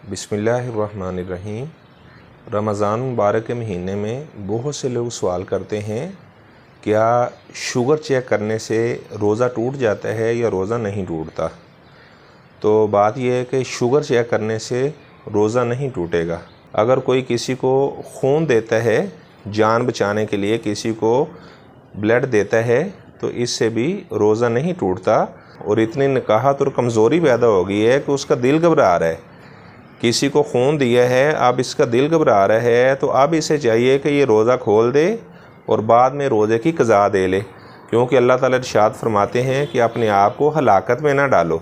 बिस्मिल्लाहिर्रहमानिर्रहीम। रमज़ान मुबारक के महीने में बहुत से लोग सवाल करते हैं, क्या शुगर चेक करने से रोज़ा टूट जाता है या रोज़ा नहीं टूटता। तो बात यह है कि शुगर चेक करने से रोज़ा नहीं टूटेगा। अगर कोई किसी को खून देता है, जान बचाने के लिए किसी को ब्लड देता है, तो इससे भी रोज़ा नहीं टूटता। और इतनी नकाहत और कमज़ोरी पैदा हो गई है कि उसका दिल घबरा रहा है। किसी को खून दिया है, अब इसका दिल घबरा रहा है, तो अब इसे चाहिए कि ये रोज़ा खोल दे और बाद में रोज़े की क़ज़ा दे ले, क्योंकि अल्लाह ताला इरशाद फरमाते हैं कि अपने आप को हलाकत में ना डालो।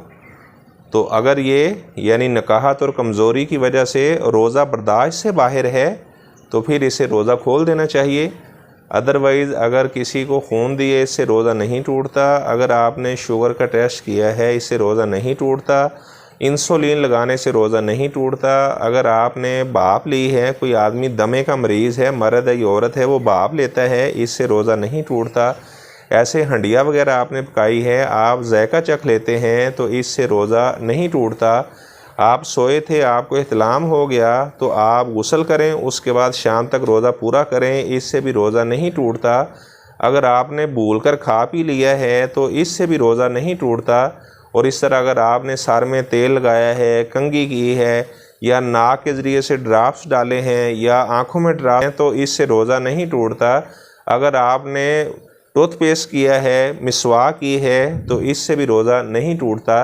तो अगर ये यानी नकाहत और कमज़ोरी की वजह से रोज़ा बर्दाश्त से बाहर है, तो फिर इसे रोज़ा खोल देना चाहिए। अदरवाइज़ अगर किसी को खून दिए इससे रोज़ा नहीं टूटता, अगर आपने शुगर का टेस्ट किया है इससे रोज़ा नहीं टूटता, इंसुलिन लगाने से रोज़ा नहीं टूटता, अगर आपने भाप ली है, कोई आदमी दमे का मरीज़ है, मर्द है या औरत है, वो भाप लेता है, इससे रोज़ा नहीं टूटता। ऐसे हंडिया वगैरह आपने पकाई है, आप जायका चख लेते हैं, तो इससे रोज़ा नहीं टूटता। आप सोए थे, आपको इहतिलाम हो गया, तो आप गुस्ल करें, उसके बाद शाम तक रोज़ा पूरा करें, इससे भी रोज़ा नहीं टूटता। अगर आपने भूल कर खा पी लिया है तो इससे भी रोज़ा नहीं टूटता। और इस तरह अगर आपने सर में तेल लगाया है, कंघी की है, या नाक के ज़रिए से ड्राफ्ट्स डाले हैं, या आँखों में ड्राफ्ट हैं, तो इससे रोज़ा नहीं टूटता। अगर आपने टूथपेस्ट किया है, मिसवाक की है, तो इससे भी रोज़ा नहीं टूटता।